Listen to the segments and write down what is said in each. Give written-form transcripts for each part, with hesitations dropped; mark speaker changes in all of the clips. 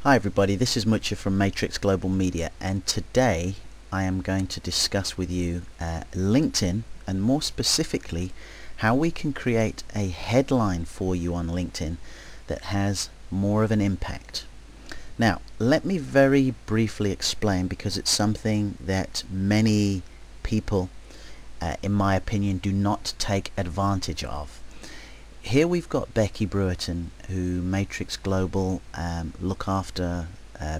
Speaker 1: Hi everybody, this is Mucha from Matrix Global Media, and today I am going to discuss with you LinkedIn, and more specifically how we can create a headline for you on LinkedIn that has more of an impact. Now let me very briefly explain, because it's something that many people in my opinion do not take advantage of. Here we've got Becky Brewerton, who Matrix Global look after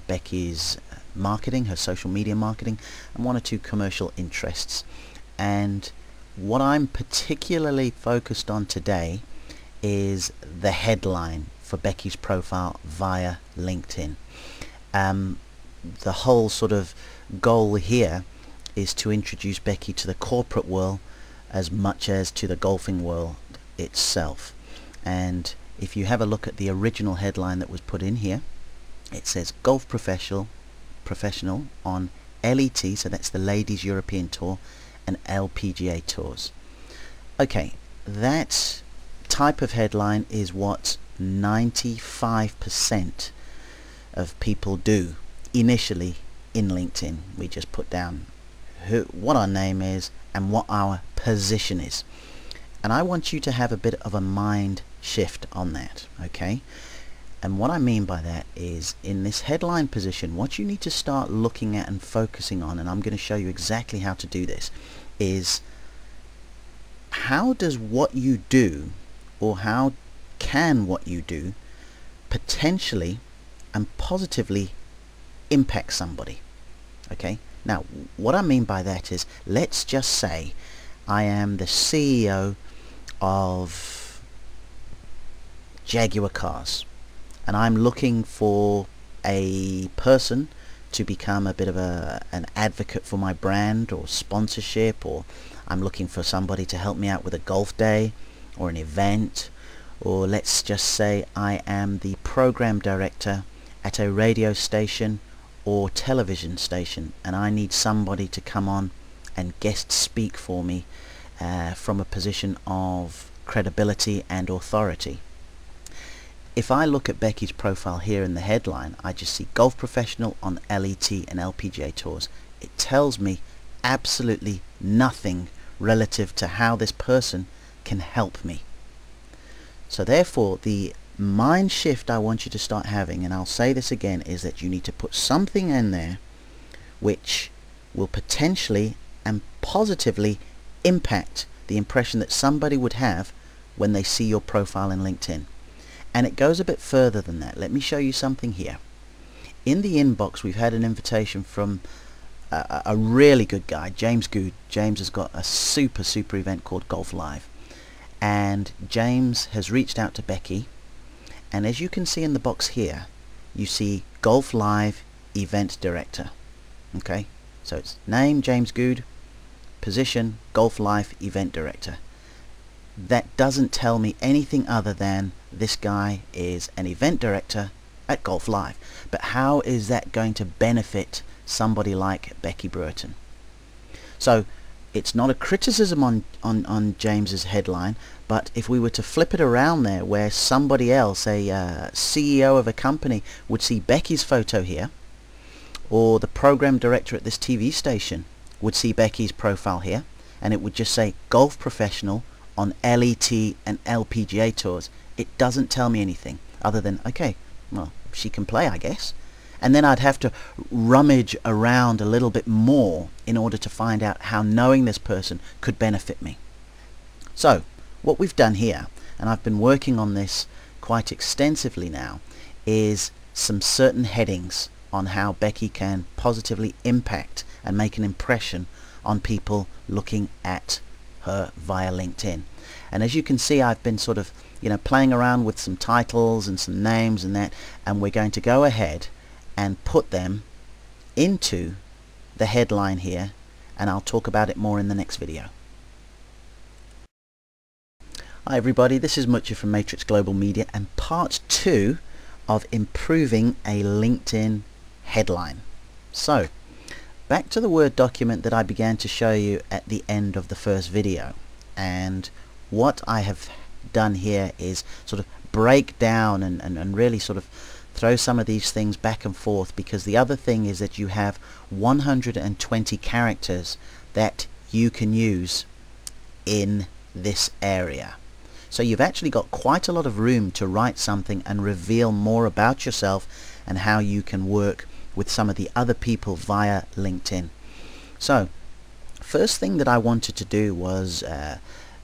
Speaker 1: Becky's marketing, her social media marketing, and one or two commercial interests. And what I'm particularly focused on today is the headline for Becky's profile via LinkedIn. The whole sort of goal here is to introduce Becky to the corporate world as much as to the golfing world itself. And if you have a look at the original headline that was put in here, it says golf professional on LET, so that's the Ladies European Tour, and LPGA Tours. Okay, that type of headline is what 95% of people do initially in LinkedIn. We just put down what our name is and what our position is. And I want you to have a bit of a mind shift on that, okay? And what I mean by that is, in this headline position, what you need to start looking at and focusing on, and I'm going to show you exactly how to do this, is how does what you do, or how can what you do potentially and positively impact somebody. Okay, now what I mean by that is, let's just say I am the CEO of Jaguar Cars, and I'm looking for a person to become a bit of an advocate for my brand or sponsorship, or I'm looking for somebody to help me out with a golf day or an event, or let's just say I am the program director at a radio station or television station, and I need somebody to come on and guest speak for me from a position of credibility and authority. If I look at Becky's profile here in the headline, I just see golf professional on LET and LPGA Tours. It tells me absolutely nothing relative to how this person can help me. So therefore, the mind shift I want you to start having, and I'll say this again, is that you need to put something in there which will potentially and positively impact the impression that somebody would have when they see your profile in LinkedIn. And it goes a bit further than that. Let me show you something here. In the inbox, we've had an invitation from a really good guy, James Good. James has got a super event called Golf Live, and James has reached out to Becky, and as you can see in the box here, you see Golf Live Event Director. Okay, so it's name James Good, position Golf Live Event Director. That doesn't tell me anything other than this guy is an event director at Golf Live. But how is that going to benefit somebody like Becky Brewerton? So it's not a criticism on James's headline, but if we were to flip it around there, where somebody else, a CEO of a company, would see Becky's photo here, or the program director at this TV station would see Becky's profile here, and it would just say golf professional on LET and LPGA Tours. It doesn't tell me anything other than, okay, well, she can play, I guess. And then I'd have to rummage around a little bit more in order to find out how knowing this person could benefit me. So what we've done here, and I've been working on this quite extensively now, is some certain headings on how Becky can positively impact and make an impression on people looking at her via LinkedIn. And as you can see, I've been sort of playing around with some titles and some names and that, and we're going to go ahead and put them into the headline here, and I'll talk about it more in the next video. Hi everybody, this is Mucha from Matrix Global Media, and part 2 of improving a LinkedIn headline. So back to the Word document that I began to show you at the end of the first video, and what I have done here is sort of break down and really sort of throw some of these things back and forth, because the other thing is that you have 120 characters that you can use in this area. So you've actually got quite a lot of room to write something and reveal more about yourself and how you can work with some of the other people via LinkedIn. So first thing that I wanted to do was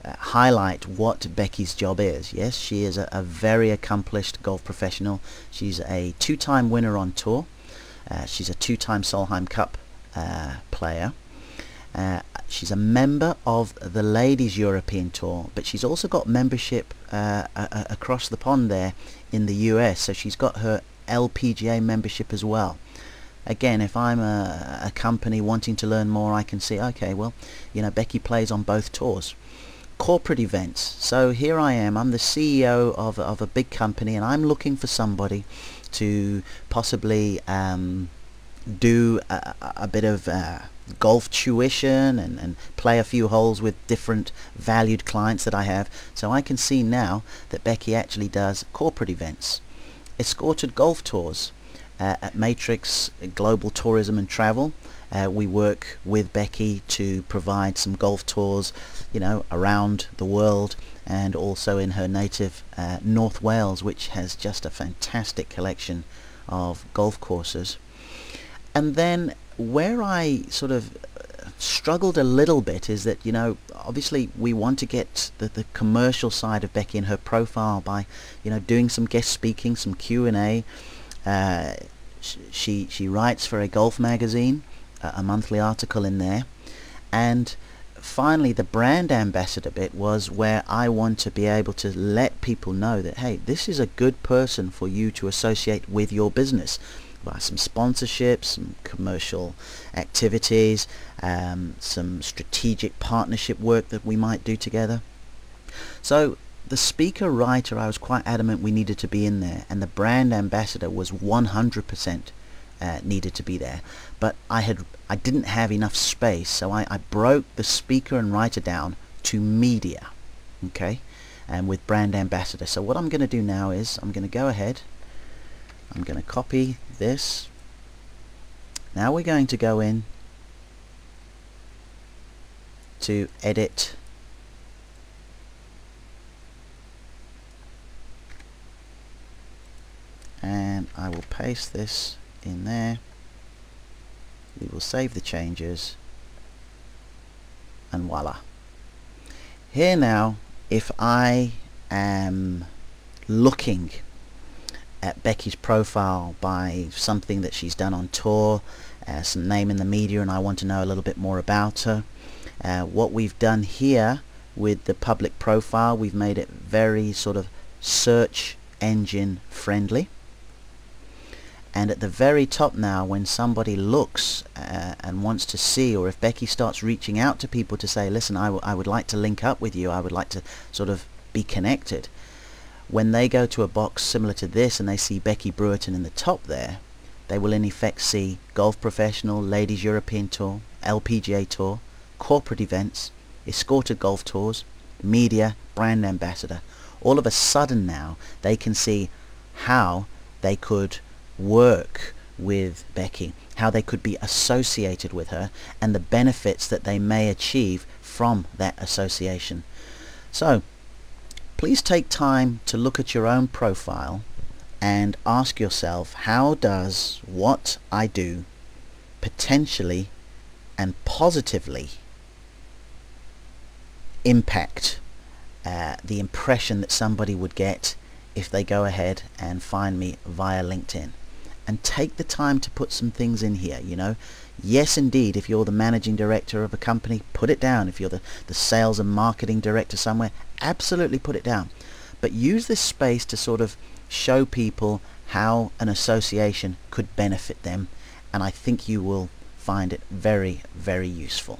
Speaker 1: highlight what Becky's job is. Yes, she is a very accomplished golf professional. She's a 2-time winner on tour. She's a 2-time Solheim Cup player. She's a member of the Ladies European Tour, but she's also got membership across the pond there in the US, so she's got her LPGA membership as well. Again, if I'm a company wanting to learn more, I can see, okay, well, you know, Becky plays on both tours. Corporate events. So here I am, I'm the CEO of a big company, and I'm looking for somebody to possibly do a bit of golf tuition and play a few holes with different valued clients that I have. So I can see now that Becky actually does corporate events, escorted golf tours at Matrix Global Tourism and Travel. We work with Becky to provide some golf tours, you know, around the world, and also in her native North Wales, which has just a fantastic collection of golf courses. And then where I sort of struggled a little bit is that, you know, obviously we want to get the commercial side of Becky in her profile by, you know, doing some guest speaking, some Q&A. She writes for a golf magazine, a monthly article in there. And finally, the brand ambassador bit was where I want to be able to let people know that, hey, this is a good person for you to associate with your business by some sponsorships, some commercial activities, some strategic partnership work that we might do together. So the speaker writer, I was quite adamant we needed to be in there, and the brand ambassador was 100% needed to be there. But I didn't have enough space, so I broke the speaker and writer down to media, okay, and with brand ambassador. So what I'm going to do now is I'm going to go ahead, I'm going to copy this. Now we're going to go in to edit, and I will paste this in there. We will save the changes, and voila. Here now, if I am looking at Becky's profile by something that she's done on tour, some name in the media, and I want to know a little bit more about her, what we've done here with the public profile, we've made it very sort of search engine friendly. And at the very top now, when somebody looks and wants to see, or if Becky starts reaching out to people to say, listen, I would like to link up with you, I would like to sort of be connected, when they go to a box similar to this and they see Becky Brewerton in the top there, they will in effect see Golf Professional, Ladies European Tour, LPGA Tour, corporate events, escorted golf tours, media, brand ambassador. All of a sudden now they can see how they could work with Becky, how they could be associated with her, and the benefits that they may achieve from that association. So please take time to look at your own profile and ask yourself, how does what I do potentially and positively impact the impression that somebody would get if they go ahead and find me via LinkedIn. And take the time to put some things in here, you know. Yes, indeed, if you're the managing director of a company, put it down. If you're the sales and marketing director somewhere, absolutely put it down. But use this space to sort of show people how an association could benefit them, and I think you will find it very, very useful.